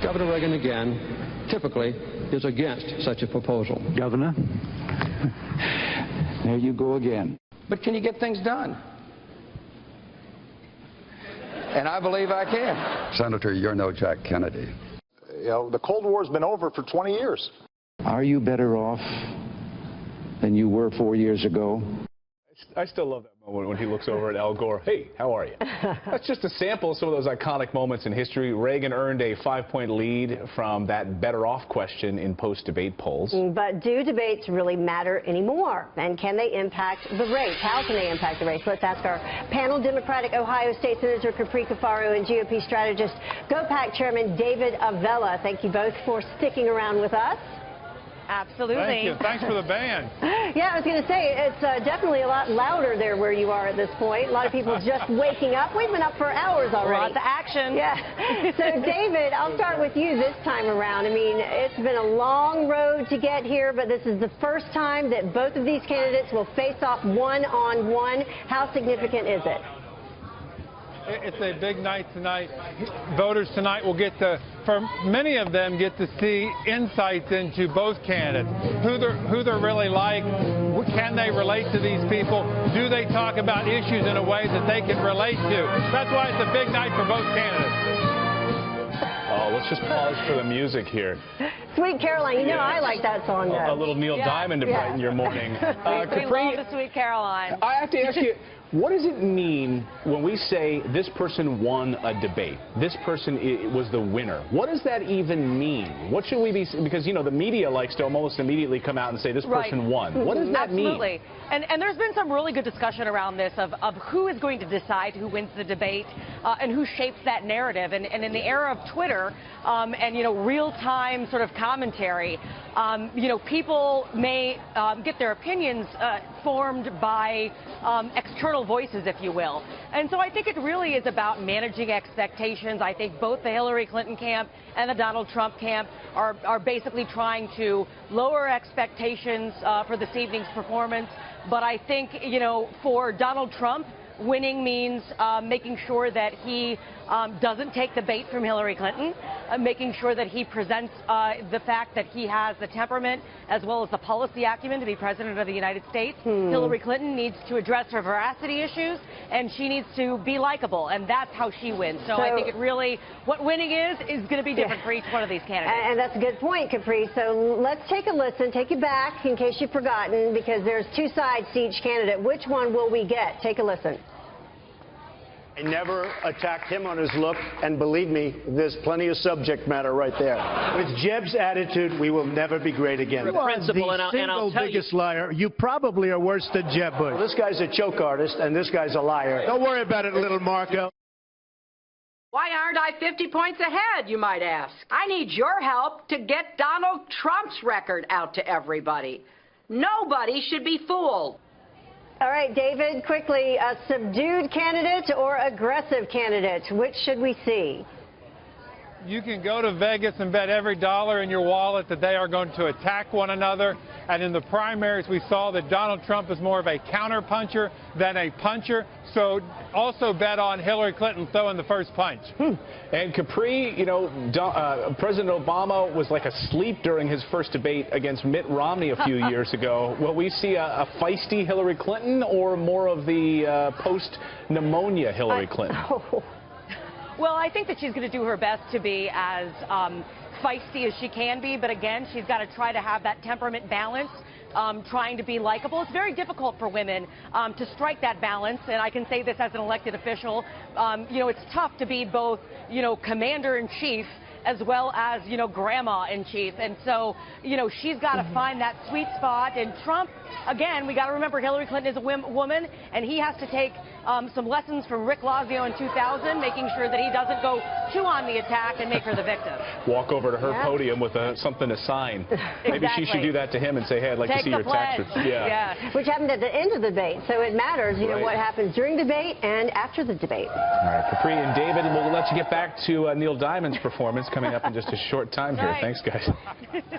Governor Reagan, again, typically is against such a proposal. Governor, there you go again. But can you get things done? And I believe I can. Senator, you're no Jack Kennedy. You know, the Cold War's been over for 20 years. Are you better off than you were 4 years ago? I still love that moment when he looks over at Al Gore. Hey, how are you? That's just a sample of some of those iconic moments in history. Reagan earned a 5-point lead from that better off question in post-debate polls. But do debates really matter anymore? And can they impact the race? How can they impact the race? Let's ask our panel, Democratic Ohio State Senator Capri Cafaro and GOP strategist GOPAC Chairman David Avella. Thank you both for sticking around with us. Absolutely. Thank you. Thanks for the band. Yeah, I was going to say, it's definitely a lot louder there where you are at this point. A lot of people just waking up. We've been up for hours already. Lots of action. Yeah. So, David, I'll start with you this time around. I mean, it's been a long road to get here, but this is the first time that both of these candidates will face off one-on-one. How significant is it? It's a big night tonight. Voters tonight will get to, for many of them, get to see insights into both candidates, who they're really like, can they relate to these people, do they talk about issues in a way that they can relate to. That's why it's a big night for both candidates. Oh, let's just pause for the music here. Sweet Caroline, you know I like that song. A little Neil Diamond to brighten your morning. We love the Sweet Caroline. I have to ask you, what does it mean when we say this person won a debate? This person was the winner. What does that even mean? What should we be, because, you know, the media likes to almost immediately come out and say this person won. What does that mean? Absolutely. And there's been some really good discussion around this of who is going to decide who wins the debate and who shapes that narrative. And in the era of Twitter and, you know, real-time sort of commentary, you know, people may get their opinions formed by external voices, if you will. And so I think it really is about managing expectations. I think both the Hillary Clinton camp and the Donald Trump camp are basically trying to lower expectations for this evening's performance. But I think, you know, for Donald Trump, winning means making sure that he doesn't take the bait from Hillary Clinton, making sure that he presents the fact that he has the temperament as well as the policy acumen to be president of the United States. Hillary Clinton needs to address her veracity issues, and she needs to be likable, and that's how she wins. So I think it really, what winning is going to be different for each one of these candidates. And that's a good point, Capri. So let's take a listen, take it back in case you've forgotten, because there's two sides to each candidate. Which one will we get? Take a listen. I never attacked him on his look, and believe me, there's plenty of subject matter right there. With Jeb's attitude, we will never be great again. You are the single biggest liar. You probably are worse than Jeb Bush. Well, this guy's a choke artist, and this guy's a liar. Don't worry about it, little Marco. Why aren't I 50 points ahead, you might ask? I need your help to get Donald Trump's record out to everybody. Nobody should be fooled. All right, David, quickly, a subdued candidate or aggressive candidate? Which should we see? You can go to Vegas and bet every dollar in your wallet that they are going to attack one another. And in the primaries, we saw that Donald Trump is more of a counterpuncher than a puncher. So also bet on Hillary Clinton throwing the first punch. And Capri, you know, President Obama was like asleep during his first debate against Mitt Romney a few years ago. Will we see a feisty Hillary Clinton or more of the post-pneumonia Hillary Clinton? Well, I think that she's going to do her best to be as feisty as she can be, but again, she's got to try to have that temperament balance, trying to be likable. It's very difficult for women to strike that balance, and I can say this as an elected official. You know, it's tough to be both, you know, commander-in-chief as well as, you know, grandma-in-chief. And so, you know, she's got to find that sweet spot. And Trump, again, we got to remember Hillary Clinton is a woman, and he has to take some lessons from Rick Lazio in 2000, making sure that he doesn't go too on the attack and make her the victim. Walk over to her podium with something to sign. Maybe she should do that to him and say, hey, I'd like to see your tax return. Yeah. Which happened at the end of the debate. So it matters, you know, what happens during the debate and after the debate. All right, Capri and David, we'll let you get back to Neil Diamond's performance coming up in just a short time here. Thanks, guys.